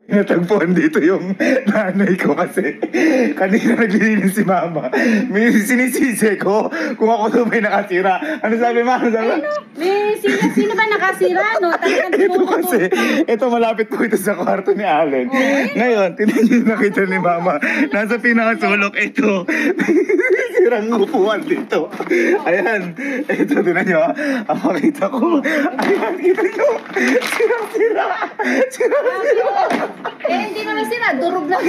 Natagpuan dito yung nanay ko kasi kanina naglilinis si mama. May sinisisi ko kung ako to may nakatira. Ano sabi ma? Ano sabi? Sino ba nakasira, no? Talagang Ito kasi, ito malapit po ito sa kwarto ni Allen. Ngayon, tinan niyo yung nakita ni mama. Nasa pinakasulok, ito. Sirang upuan dito. Ayan. Ito, tinan niyo. Ang makita ko. Ayan, kita niyo. Sirang-sira. Sirang-sira. hindi naman sira. Durog lang.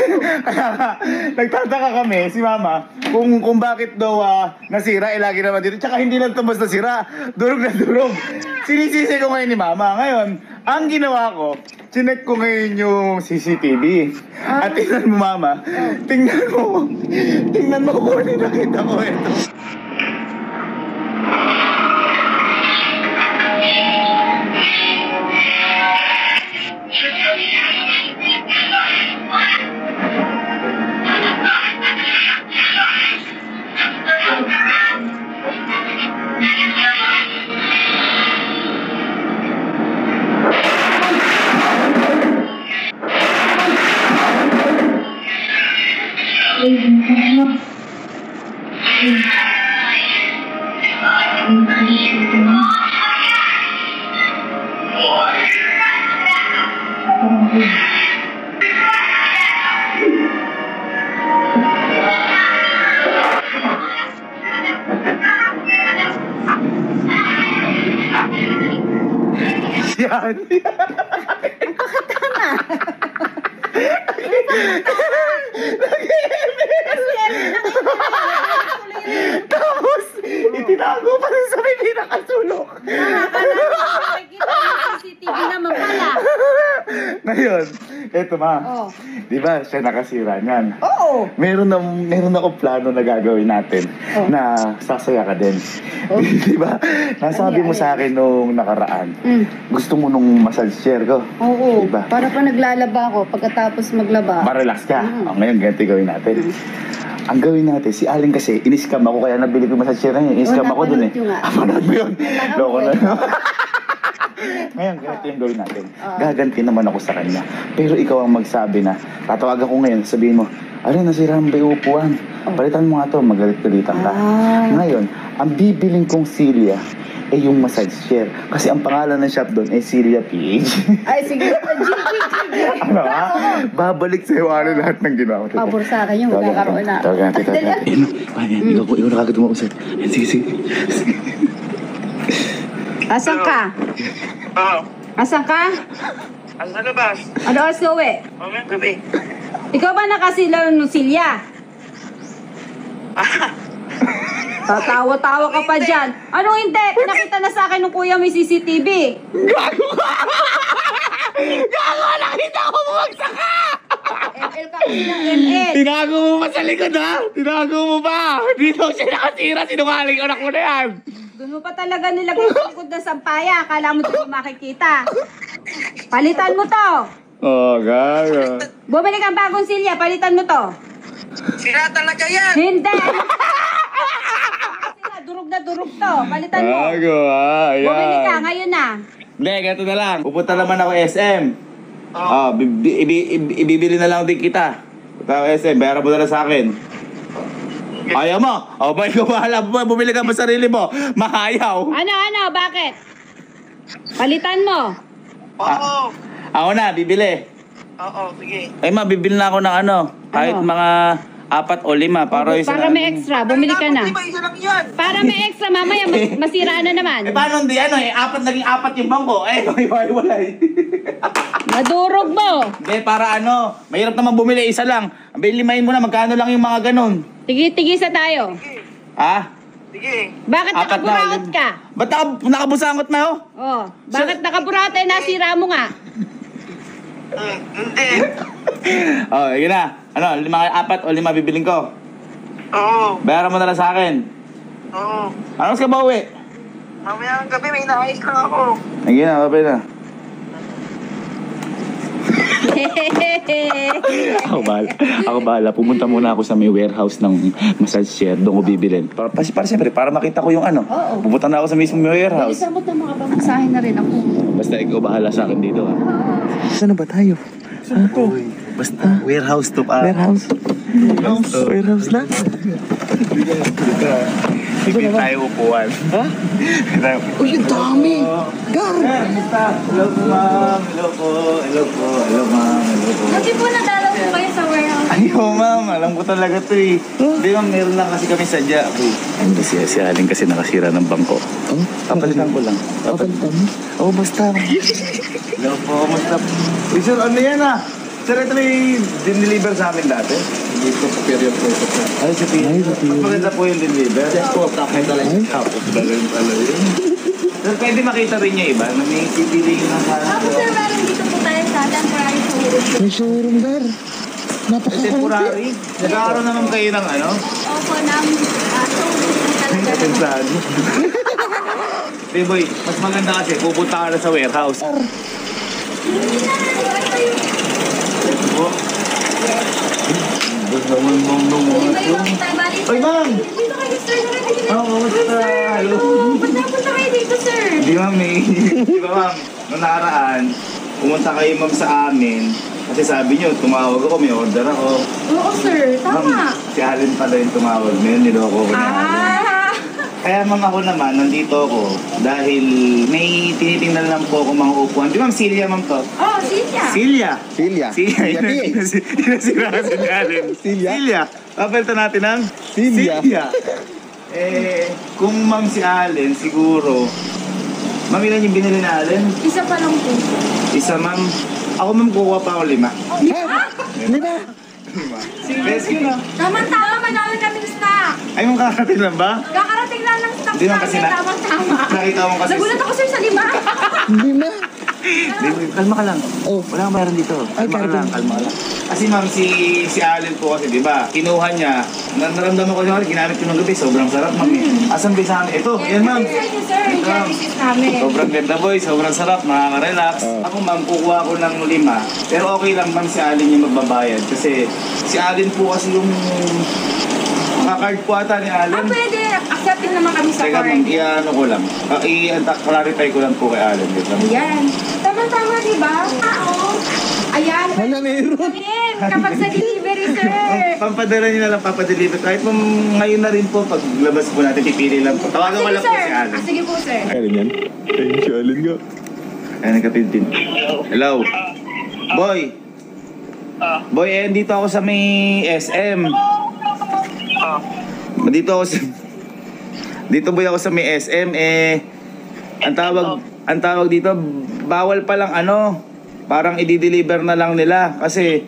Nagtataka kami, si mama, kung bakit daw nasira, lagi naman dito. Tsaka hindi lang tumbas na sira. Durog na durog. Sinisisi ko ngayon ni mama. Ngayon, ang ginawa ko, chinek ko ngayon yung CCTV. At tingnan mo mama, tingnan mo kung ano nakita ko ito. Yan. Tapos, itinago pa rin sa may pinakasulok. Nakikita yung CCTV naman pala. Ngayon, eto ma. Oh. Di ba siya nakasira niyan? Oo. Meron ako plano na gagawin natin na sasaya ka din. Di ba? Nasabi mo sa akin nung nakaraan. Gusto mo nung massage chair ko. Oo. Diba? Para pa naglalaba ako pagkatapos maglaba. Ma-relax ka. O, ngayon, ganito gawin natin. Ang gawin natin, si Aling kasi, in-scam ako kaya nabili ko yung massage chair na yun. In-scam ako dun eh. Manood mo yun. Loko na. Ngayon, ganito yung gawin natin. Gaganti naman ako sa kanya. Pero ikaw ang magsabi na, tatawagan ko ngayon, sabihin mo, Aling, nasira ang upuan. Palitan mo nga to, magalit-galitan ka. Ngayon, ang bibiling kong Celia ay yung massage chair. Kasi ang pangalan ng shop doon ay Celia PH. Ay, sige. Ano ha? Babalik sa'yo ano lahat ng ginawa ko. Pabor sa akin yung magkakaroon na. Tawagan natin. Ikaw na kagad mo usap. Sige. Asan ka? Oo. Asan ka? Asa sa labas? Ano oras ka uwi? Mamaya gabi. Ikaw ba nakasilaw ng Silya? Tatawa-tawa ka pa dyan. Anong hindi? Pinakita na sa akin ng kuya may CCTV. Gago! Nakita ko bumagsak ka! ML ka kasi ng ML. Tinago mo pa sa likod ha? Tinago mo pa! Dito siya nakatira, sinungaling anak mo na yan! Doon mo pa talaga nilagay sa likod ng sampaya. Akala mo dito makikita. Palitan mo to. Oh, gago. Bumili kang bagong silya. Palitan mo to. Sira talaga yan! Hindi! Durog na durog to. Palitan mo. Gago ha, ayan. Bumili ka ngayon na. Hindi, ganito na lang. Pupunta naman ako SM. Ibibili na lang din kita. Pupunta ako SM, bayaran mo na lang sa akin. Ayaw mo? O, ba ikaw bahala. Bumili ka ba sarili mo? Mahayaw. Ano? Bakit? Palitan mo. Oo. Ako na, bibili. Oo, sige. Ay ma, bibili na ako ng ano. Kahit Ano? mga 4 o 5. Para May extra. Bumili ka na. Di ba isa lang yan? Para may extra. Mamaya masira na naman. Eh paano hindi ano eh? 4 naging 4 yung bangko. Eh, iwalay. Nadurog mo. Hindi, para ano. Mahirap naman bumili. Isa lang. Limayin mo na. Magkano lang yung mga ganun. Tigisa tayo. Ha? Sige. Bakit nakaburaot ka? Ba't nakabusangot na oh? Oh, bakit nakaburaot eh? Nasira mo nga. Hindi. Oh, yun na. Ano, 4 o 5 bibiling ko. Oo. Bayaran mo na lang sa akin. Oo. Ano ka ba uwi? Mamaya ang gabi may naayos lang ako. Sige na, kapay na. Ako bahala. Pumunta muna ako sa may warehouse ng massage chair. Doon ko bibilin. Para siyempre, para makita ko yung ano. Oo. Pupunta na ako sa mismong warehouse. Isabot na mga pamasahin na rin ako. Basta ikaw bahala sa akin dito ha. Saan na ba tayo? Saan to? Basta, warehouse to pa. Warehouse. Warehouse na? Hindi tayo upuan. Ha? Uy, ang dami! Gar! Hello po, ma'am. Hello po. Hello po. Hello, ma'am. Hello po. Kasi po nadalaw po kayo sa warehouse. Ayaw, ma'am. Alam ko talaga to eh. Hindi, ma'am. Meron lang kasi kami sadya. Ano ba siya? Si Aling kasi nakasira ng bangko. Oh? Papalitan ko lang. Papalitan mo? Oh, basta. Hello po. Basta. Uy, sir, ano yan ah? Sir, ito may din-deliver sa amin dati. Dito sa period ko ito. Ay, sa Pino. Mas maganda po yung deliver. Yes po, takay talaga. Tapos talaga pala yun. Sir, pwede makita rin niya iba na may pipiliin ng Ako sir, meron dito po tayo sa temporary showroom. May showroom, Gar. temporary. Nagkakaroon naman kayo ng ano? Opo, ng showroom po talaga. Pensado. Hey boy, mas maganda kasi pupunta ka na sa warehouse. Gusto naman mong Iba yung tabali. Oy, ma'am! Dito kayo sir, nakakita. Oh, kamusta? Hello. Ba't napunta kayo dito sir? Di ma'am eh. Di ba ma'am, nung nakaraan, pumunta kayo ma'am sa amin. Kasi sabi niyo, tumawag ako, may order ako. Oo sir, tama. Ma'am, si Allen pala yung tumawag. Ngayon, niloko ko ni Allen. Kaya ma'am ako naman, nandito ako dahil may tinitingnan lang po ako mga upuan. Di ma'am, Celia ma'am to? Oh, Cynthia. Celia! Silya. Celia, yun ang sira kasi ni Allen. Celia? Celia! Papalitan natin ang Celia. Kung ma'am si Allen, siguro, ma'am, ilan yung binili na Allen? Isa pa lang po. Isa ma'am. Ako ma'am, kukuha pa ako 5. Lima. Rescue na. Tama-tama, madami kaming stock. Ay, mong kakarating lang ba? Kakarating lang ng stock Di naman kasi namin, na- tama-tama. Nakita mo kasi. Nagulat ako sir sa 5. Lima. Kalma ka lang. Oh. Wala kang meron dito. Ay, Kalma ka lang, meron. kalma ka lang. Kasi ma'am, si Allen po kasi, di ba? Kinuha niya. Naramdaman ko siya, ginamit ko ng gabi. Sobrang sarap, ma'am. Asan ba sa amin? Ito, yan ma'am. Thank you sir, yung services namin. Sobrang ganda boy, sobrang sarap, nakaka-relax. Ako ma'am, kukuha ko ng 5. Pero okay lang ma'am si Allen yung magbabayad. Kasi si Allen po kasi yung card po ata ni Allen. Pwede, accepting naman kami sa Teka card. ma'am, i-ano ko lang. I-clarify ko lang po kay Allen. Ayan. Tama-tama, di ba? Oo. Ayan. Wala meron. Sabihin, kapag sa delivery, sir. Papadala niyo na lang, papadeliver. Kahit ma'am, ngayon na rin po, pag labas po natin, pipili lang po. Tawagan ko Sige, lang po sir. si Allen. Sige po, sir. Alin yan? Ayun si Alin nga. Ayan, nagkapintin. Hello. Boy. Boy, dito ako sa may SM. Dito ako sa... Dito boy ako sa may SM, ang tawag dito, bawal pa lang ano, parang i-deliver na lang nila kasi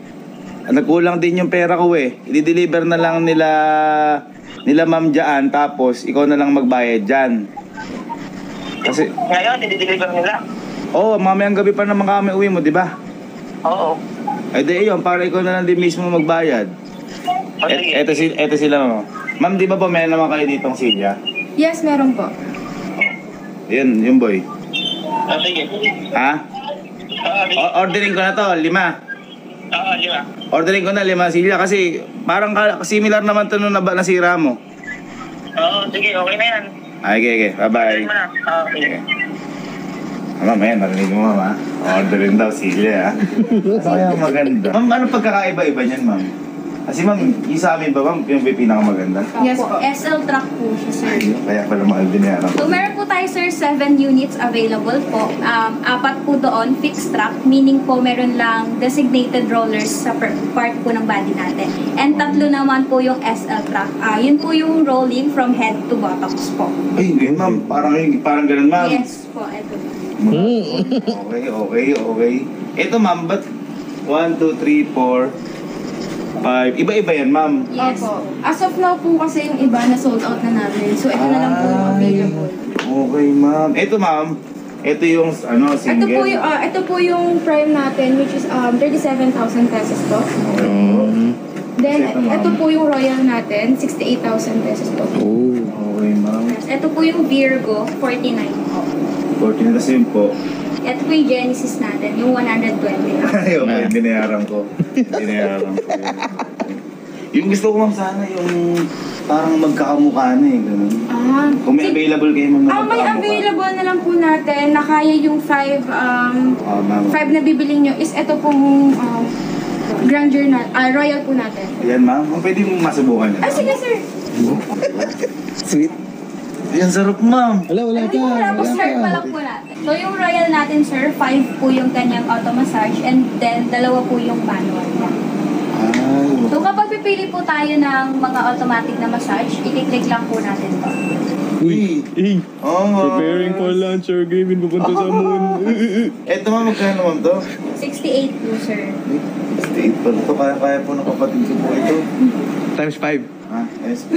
nagkulang din yung pera ko eh. I-deliver na lang nila ma'am dyan, tapos ikaw na lang magbayad dyan. Kasi, Ngayon, i-deliver nila. oh, mamayang gabi pa naman kami uwi mo, di ba? Oo. Eh di yun, para ikaw na lang din mismo magbayad. O, sige. Eto sila ma'am. Ma'am, di ba po meron naman kayo ditong silya? Yes, meron po. Yun, yung boy. O, sige. Ha? Sige. Ordering ko na to, 5. Oo, di ba? Ordering ko na 5 silya kasi parang similar naman to nung nasira mo. Oo, sige. Okay na yan. Ay, okay. Bye-bye. Orderin mo na. Oo, sige. Ma'am, narinig mo ma'am ha? Ordering daw silya ha? Ano kaya maganda? Ma'am, ano pagkakaiba-iba niyan ma'am? Kasi ma'am, yung sa amin ba ma'am, yung pinakamaganda? Yes po. SL truck po siya, sir. Ay, kaya pala mahal din yan. So, meron po tayo, sir, 7 units available po. 4 po doon, fixed truck, meaning po meron lang designated rollers sa part po ng body natin. And 3 naman po yung SL truck. Yun po yung rolling from head to buttocks po. Ay, yun ma'am, parang ganun ma'am. Yes po, ito. Okay. Ito ma'am, ba't 1, 2, 3, 4, 5? Iba-iba yan ma'am. Yes. Opo. As of now po kasi yung iba na sold out na namin. So ito na lang po yung available. Okay ma'am. Ito ma'am, ito yung ano, single. Ito po yung prime natin which is 37,000 pesos po. Then ito po yung royal natin, 68,000 pesos po. Oh. Okay ma'am. Ito po yung Virgo, 49 po. 14 kasi yun po. Ito po yung Genesis natin, yung 120 na. Ay, okay, binayaran ko. Binayaran ko. Yung gusto ko ma'am sana yung parang magkakamukha na eh. Ganun. Kung may available kayo ma'am na May available na lang po natin na kaya yung 5 ma'am. na bibili nyo is ito pong grandeur na, royal po natin. Ayan ma'am, pwede mong masubukan yan. Sige sir. Sweet. Ayan, sarap ma'am. Wala Hindi po tapos start pa lang po natin. So yung royal natin sir, 5 po yung kanyang auto massage and then 2 po yung manual niya. So kapag pipili po tayo ng mga automatic na massage, i-click lang po natin to. Uy. Preparing for lunch, Sir Gavin. Pupunta sa moon. Eto ma'am, magkano ma'am to? 68 po sir. State pa ito, kaya po ng kapatid ko po ito. Times 5. Ha? Yes.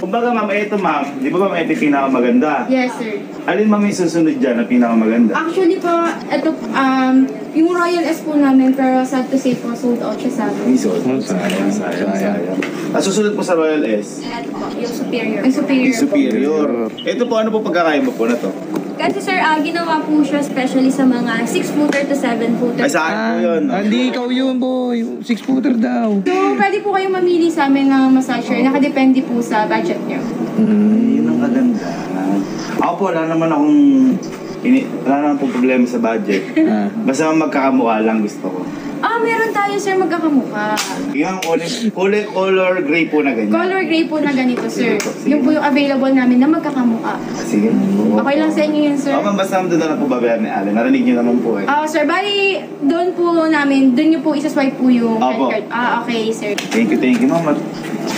Kumbaga ma'am, ito ma'am, di ba ma'am ito yung pinakamaganda? Yes sir. Alin ma'am yung susunod dyan na pinakamaganda? Actually po, ito, yung Royal S po namin, pero sad to say po, sold out siya sa amin. Sayang. Susunod po sa Royal S? Ayan po, yung superior. Yung superior, Superior. Ito po, ano po pagkakaiba po na to? Kasi sir, ginawa po siya especially sa mga 6-footer to 7-footer. Ay, sa akin po yun. Hindi, ikaw yun, boy. 6-footer daw. So, pwede po kayong mamili sa amin ng massager. Nakadepende po sa budget nyo. Yun ang kaganda. Ako po, wala naman akong wala naman pong problema sa budget. Basta magkakamukha lang gusto ko. Meron tayo sir magkakamukha. Yung color gray po na ganyan. Color gray po na ganito sir. Yung po yung available namin na magkakamukha. Sige. Okay lang sa inyo yun sir. Ma'am, basta doon na lang po babayaran ni Allen. Narinig niyo naman po eh. Sir, bali, doon po namin, doon nyo po isaswipe po yung Opo. credit card. Okay sir. Thank you ma'am.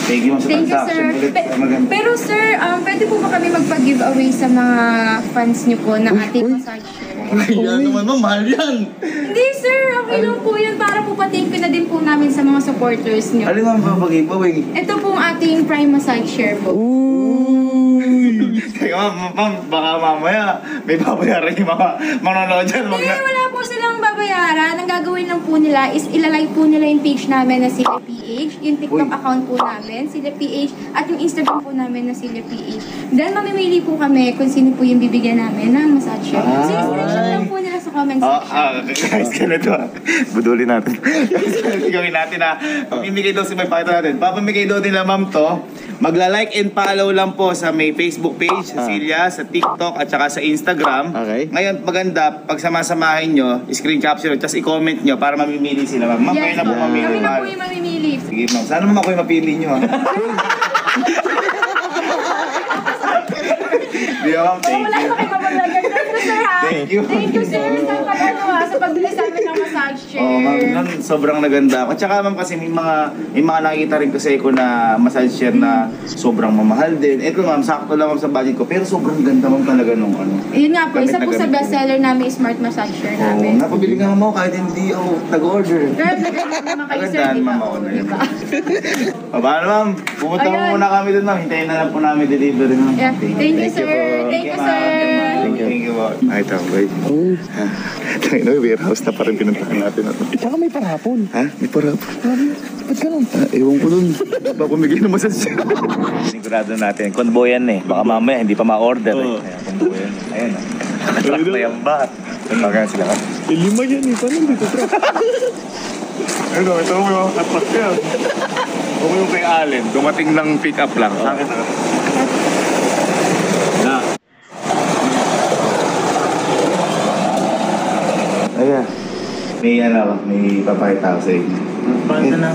Thank you ma'am sa Thank you, transaction. sir. Ulit, maganda. Pero sir, pwede po ba kami magpa-giveaway sa mga fans niyo po ng ating massager? Yan naman ma'am, mahal yan. Hindi sir, okay lang po yun. Para po pa-thank you na din po namin sa mga supporters niyo. Alin ma'am, papag-giveaway. Ito pong ating Prime Massage Share po. Teka ma'am, baka mamaya may babayaran yung mga manonood dyan. Wag Hindi, na. wala po silang babayaran. Ang gagawin lang po nila is ilalike po nila yung page namin na Sila PH, yung TikTok account po namin, Sila PH, at yung Instagram po namin na Sila PH. Then mamimili po kami kung sino po yung bibigyan namin ng massage share. So, screenshot lang po nila sa comment section. Guys, ganito budulin natin. Gawin natin pamimigay daw si may pakita natin. Papamigay daw nila ma'am to. Magla-like and follow lang po sa may Facebook page, sa Celia, sa TikTok, at saka sa Instagram. Okay. Ngayon, maganda, pag samasamahin nyo, screen capture, tapos i-comment nyo para mamimili sila ma'am. Ma'am, kayo na po mamili. Kami na ma'am. po yung mamimili. Sige ma'am, sana naman ako yung mapili nyo Di ba ma'am, thank Wala you. na kayo mamalagay. Thank you sir ha. Thank you. Thank you sir sa pagbili sa amin ng massage chair. Oo, ma'am, nun, sobrang naganda. At saka ma'am kasi may mga nakikita rin kasi ko na massage chair na sobrang mamahal din. Ito ma'am, sakto lang ma'am sa budget ko. Pero sobrang ganda ma'am talaga nung ano. Yun nga po, Gamit isa na po sa gamit ko. bestseller namin is Smart Massage Chair Oo, namin. napabili nga ma'am ako kahit hindi ako nag-order. Pero naganda naman kayo sir, Magandaan di ba? ma'am ako na yun. Diba? Paano ma'am? Pumunta mo Ayun. muna kami dun ma'am. Hintayin na lang po namin delivery ma'am. Yeah. Thank you sir. Thank you sir. Thank you po. Ay, tambay. Tayo na, warehouse na pa rin pinuntahan natin. Tsaka may parapon. Ha? May parapon. Ba't ganun? Ewan ko dun. Baka pumigay na massage. Sigurado natin. Konboyan eh. Baka mamaya hindi pa ma-order eh. Kaya konboyan. Ayun ah. Truck na yung bat. Nagpagaya sila ka. 5 yan eh. Paano dito truck? Ito mo yung katrak yan. Ito mo yung kay Allen. Dumating lang pick up lang. Sakit na. Na. Ayan. May papakita ako sa inyo. Paano na?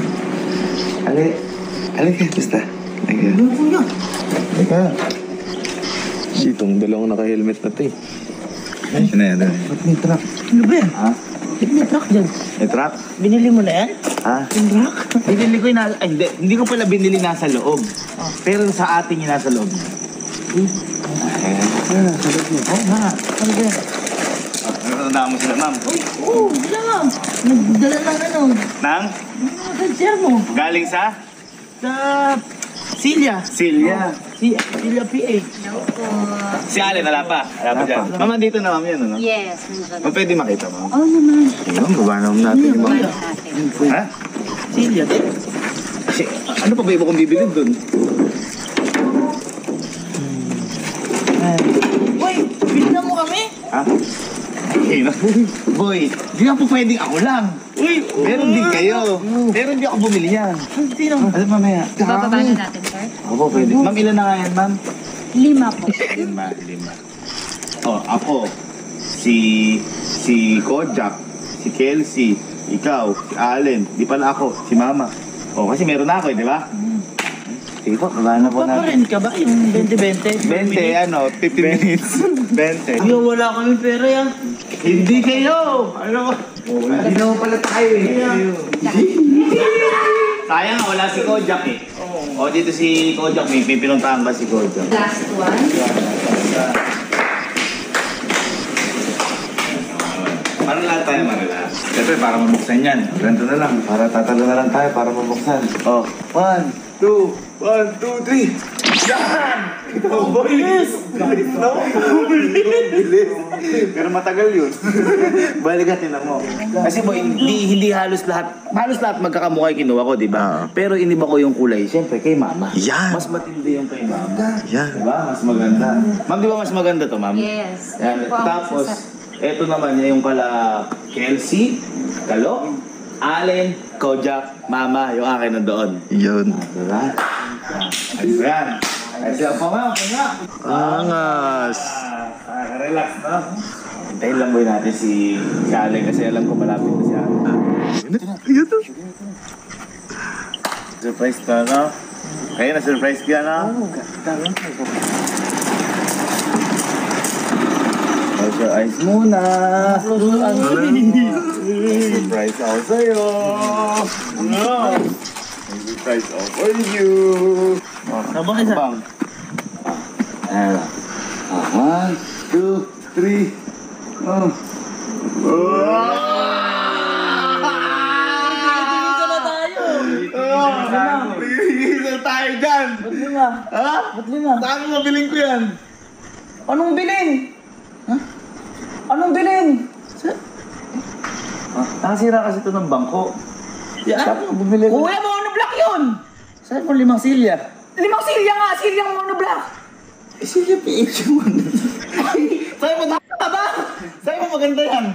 Alin ka, basta. Ayan. Teka. Itong dalawang naka-helmet na to eh. Ano yan? Ba't may truck? Ano ba yan? Ha? Ba't may truck dyan? May truck? Binili mo na yan? Ha? Yung truck? Binili ko yung ay, hindi ko pala binili nasa loob. Pero sa atin yung nasa loob. Ayan. Oo nga. Ano ba yan? Natandaan mo sila, ma'am. Oo, lang. Nagdala ng ano. Nang? Mga kanser mo. Galing sa? Sa Silya. Silya. Silya PH. Si Allen, wala pa. Wala pa dyan. Ma'am, dito na ma'am yan, ano? Yes. Ma'am, pwede makita, ma'am. Oo naman. Ayun, baba naman natin yung mga... Ha? Silya. Kasi, ano pa ba iba kong bibilin dun? Uy, binila mo kami? Ha? Ayun, boy, di na po pwedeng ako lang. Uy! Meron din kayo. Pero hindi ako bumili yan. Sino? Ano mamaya? Bababa na natin, sir. Opo, pwede. Ma'am, ilan na nga yan, ma'am? 5 po. 5. Oh, ako. Si Kojak, si Kelsey, ikaw, si Allen, di pala ako, si Mama. Oh, kasi meron na ako, di ba? Sige po, kabahan na po natin. Paparin ka ba yung 20-20? 20, 15 minutes. 20. Yo, wala kami pera yan. Hindi kayo! Ano ba? Hindi naman pala tayo eh. Sayang, wala si Kojak eh. O, dito si Kojak, may pinuntahan ba si Kojak? Last one. Parang lahat tayo marelax. Siyempre, para mabuksan yan. Ganito na lang. Para tatalo na lang tayo para mabuksan. Oh, 1, 2, 1, 2, 3. Yan! Ito, bilis! Bilis na mo. Bilis. Pero matagal yun. Baligatin na mo. Kasi boy, hindi halos lahat magkakamukha yung kinuha ko, di ba? Pero iniba ko yung kulay, siyempre, kay Mama. Yan. Mas matindi yung kay Mama. Yan. Diba? Mas maganda. Ma'am, di ba mas maganda to, ma'am? Yes. Yan. Tapos, eto naman yung pala Kelsey, Kalo, Allen, Kojak, Mama, yung akin na doon. Yun. Diba? Ayos yan. Ayos yan po nga, okay nga. Angas. Relax na. Hintayin lang boy natin si Allen kasi alam ko malapit na si Allen. Yun to. Surprise ka na. Kaya na-surprise ka na. Close your eyes muna. Surprise ako sa'yo. No. Surprise ako for you. Sabang isa. Bang. Ayan. 1, 2, 3. Oh. Pag-iisa tayo dyan! Ba't lima? Ha? Ba't lima? Saan mo mabiling ko yan? Anong bilin? Anong bilin? Nakasira kasi ito ng bangko. Sabi ko, bumili ko. Kuya, monoblock yun! Saan mo 5 silya? 5 silya nga, silyang monoblock! Eh, silya PH yung Sa'yo mo ka ba? Sa'yo mo maganda yan.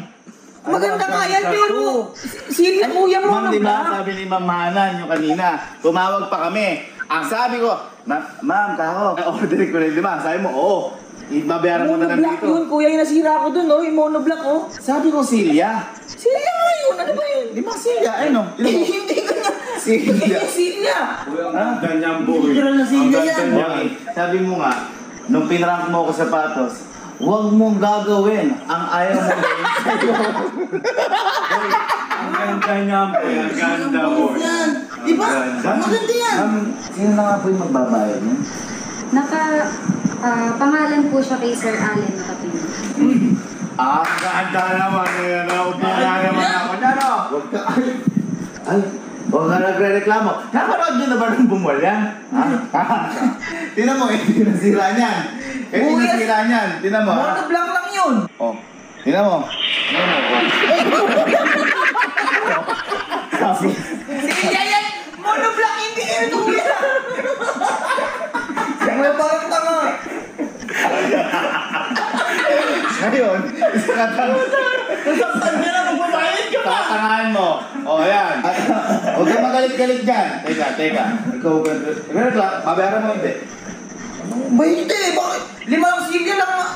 Maganda nga yan, pero silya kuya Ma'am, di ba? monoblock. Sabi ni Ma'am Hanan yung kanina. Tumawag pa kami. Ang sabi ko, Ma'am, kako, order ko rin, di ba? Sabi mo, oo. Ibabayaran mo na lang Monoblock dito. yun, kuya, yung nasira ko dun, oh, yung monoblock, oh. Sabi ko, silya. Silya nga yun, ano ba yun? Di ba silya? Ano? Hindi ko na. Silya. Silya. Ha? Ganyan boy. Literal na silya yan. Okay. Sabi mo nga, nung pinrank mo ako sa patos, huwag mong gagawin ang ayaw mo gawin sa'yo. Ang ganda niyan boy. Ang ganda boy. Yan. Di ba? Maganda yan. Ma'am, sino na nga po yung magbabayad niya? Pangalan po siya kay Sir Allen Capino. Ang ganda naman. Ayan na. Udala naman ako. Ano? Huwag ka, ay, huwag ka nagre-reklamo. Napanood niyo na ba nung bumol yan? Ha? Tinan mo, tinasira niyan. Tinasira niyan. Tinan mo, ha? Monoblock lang yun. Oh, tinan mo. Tinan mo. Sabi, Silya yan. Monoblock, hindi yun, kuya. Mga parang tanga. ngayon, Nasaktan niya na, magbabayad ka pa. tatangahan mo. O, yan. Huwag ka magalit-galit dyan. Teka. Ikaw, mabayaran mo hindi. Ba hindi, bakit? 5 silya lang nga.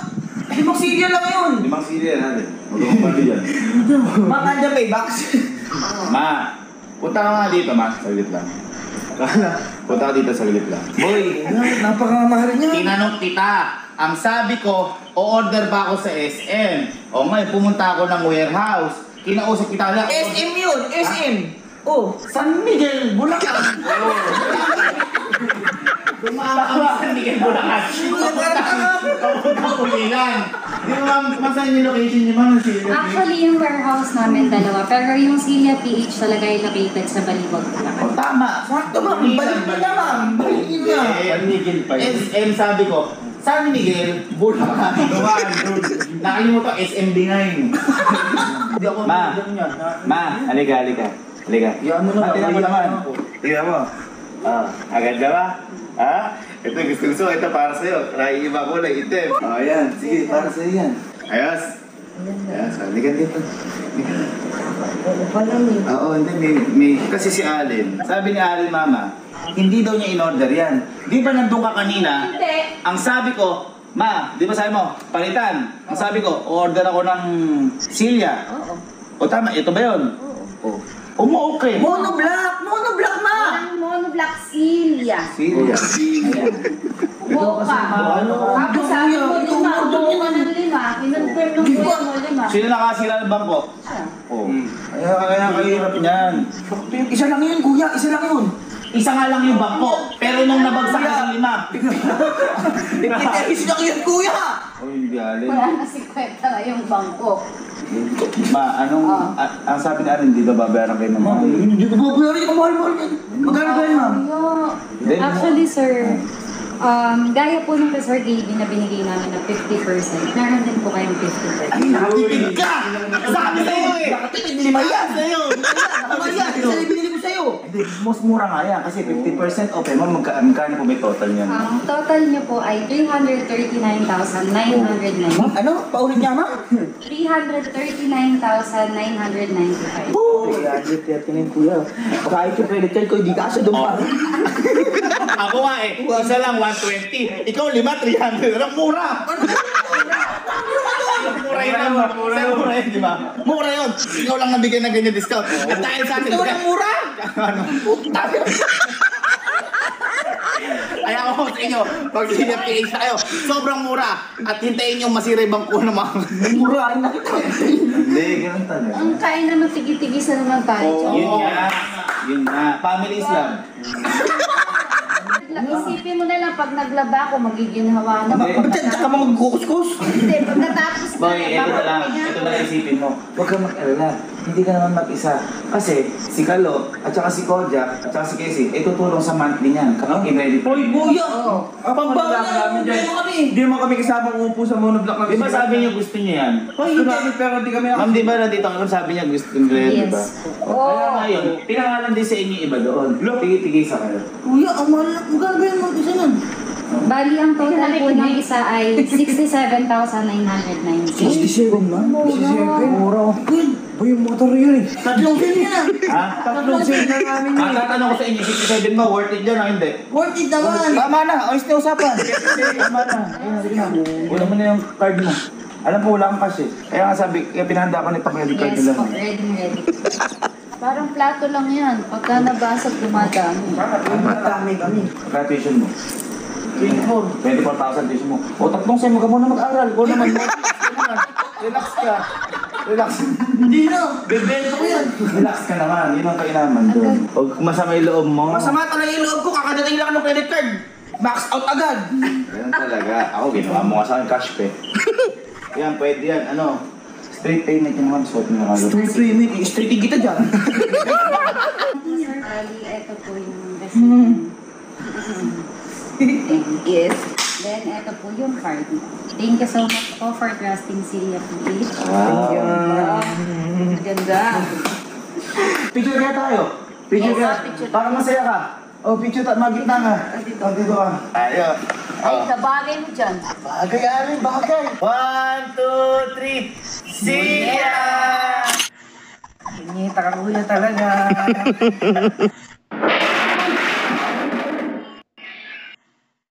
5 silya lang yun. 5 silya natin. Huwag kang bali dyan. Makanda paybacks. Ma, punta ka nga dito, ma. Saglit lang. Punta ka dito, saglit lang. Boy, napakamahal niya. Tinanong kita. Ang sabi ko, o-order ba ako sa SM? O ngayon, pumunta ako ng warehouse. Kinausap kita lang. SM yun, SM. Oh, San Miguel, Bulacan. Dumaan kami sa Miguel Bulacan. Kapunta ko lilan. Di ba, masan yung location niyo, ma'am? Actually, yung warehouse namin dalawa. Pero yung Celia PH talaga ay located sa Baliwag, Bulacan. O, tama. Sakto ma'am, balik mo na ma'am. Balik mo na. Miguel pa yun. SM sabi ko, San Miguel, Bulacan. Dumaan. Nakalimutan, SMB nga yun. Ma, halika. Yan mo na. Tingnan mo naman. Tingnan mo. Agad na ba? Ha? Ito gusto. Ito para sa'yo. Naiiba ko na itim. Ayan. Sige, para sa'yo yan. Ayos. Ayos. Halika dito. Oo pala eh. Oo, hindi. Kasi si Allen, sabi ni Allen mama, hindi daw niya in-order yan. Di ba nandun ka kanina? Hindi. Ang sabi ko, Ma, di ba sabi mo, palitan. Ang sabi ko, order ako ng silya. Oo. O tama, ito ba yun? Oo. Okay. Monoblock ma! Walang monoblock silya. Silya. Boka. Tapos sabi mo, lima. Boka ng lima. Kinonfirm ng kuya mo, lima. Sino nakasira ng bangko? Oo. Kaya kahirap niyan. Isa lang yun kuya, isa lang yun. Isa nga lang yung bangko, pero nung nabagsak kasi 5. Ipiteris lang yun kuya! Oh, hindi Allen. Wala na si Kweta ngayong bangko. Ma, ang sabi ni Allen, hindi daw babayaran kayo ng mga. Hindi ko babayaran yung mahal-mahal yan. Magkano ba yun ma'am? Hindi. Actually, sir, gaya po ng Sir Gaby na binigay namin na 50%, meron din po kayong 50%. Ay, nakatipid ka! Sabi sa'yo eh! Nakatipid, lima yan! Sa'yo! Lima yan! Isa na binili ko sa'yo! Hindi, most mura nga yan kasi 50% off. Ma'am, magkano po may total niyan? Ang total niyo po ay 339,990. Ano? Paulit niya ma'am? 339,995. Kaya tingin kuya. Kahit yung credit card ko, hindi kasya doon pa. Ako nga eh, isa lang 120. Ikaw 5, 300. Ang mura! Mura yun. Mura yun, di ba? Mura yun. Ikaw lang nabigyan ng ganyan discount. At dahil sa atin, Ito lang mura! ano? Ay ako sa inyo, pag PH tayo, sobrang mura. At hintayin nyo masira yung bangko ng mga... Mura, ay nakita. Hindi, ganun talaga. Ang kain naman, tigil-tigil naman tayo. Yun nga. Yun nga. Family Islam. Isipin mo na lang, pag naglaba ako, magiging hawa na. Hindi. Ba't yan? Tsaka mga kukuskus? Hindi, pagkatapos na, Boy, ito na lang isipin mo. Huwag kang mag-alala. Hindi ka naman mag-isa. Kasi si Kalo, at saka si Kojak, at saka si Casey, tutulong sa monthly niyan kapag i-ready. Hoy, kuya! Oo. Pambawa na namin kami! Hindi naman kami kasama upo sa monoblock ng Di ba sabi niyo gusto niyo yan? Hoy, Gusto namin pero hindi kami Ma'am, di ba nandito ako sabi niya gusto niyo yan, di ba? Yes. Kaya ngayon, pinangalan din sa inyo iba doon. Tigi-tigi sa kayo. Kuya, ang mahal na. Magkano ba yung mag-isa nun? Bali, ang total po ng isa ay 67,990. 67 ma'am? Mura. Kuya, Boy, yung motor yun eh. tatlong film yan ah! Ha? Tatlong sale na namin yun. Tatanong ko sa inyo, 67 ba? Worth it dyan o hindi? Worth it naman! Tama na, ayos na usapan. Tama na. Ayun, sige na. Wala mo na yung card mo. Alam po, wala kang cash eh. Kaya nga sabi, kaya pinahanda ko na ipag-credit card Yes nila. po, ready. Parang plato lang yan. Pagka nabasag, dumadami. Matami kami. Kaya tuition mo. 24,000 tuition mo. O, tatlong sem, huwag ka muna mag-aral. Ko naman. Relax ka. Relax. Hindi na! Bebenta ko yan! Relax ka naman. Yun ang kainaman doon. Huwag masama yung loob mo. Masama talaga yung loob ko, kakadating lang ng credit card. Max out agad! Ganun talaga. Ako, ginawa mo nga sa akin cash pay. Yan, pwede yan. Ano? Straight payment yung mga suot mo na kagad. Street i-streeting kita dyan. Sir Ali, ito po yung receipt. Yes. Then, ito po yung card. Thank you so much po for trusting Celia PH. Wow. Maganda. Picture kaya tayo. Picture Yes, kaya. picture. Para masaya ka. Oh, picture tayo. Magitna nga. Oh, dito ka. Tayo. Ay, kabagay mo dyan. Bagay, Alin. Bagay. 1, 2, 3. See ya! Ngita ka kuya talaga.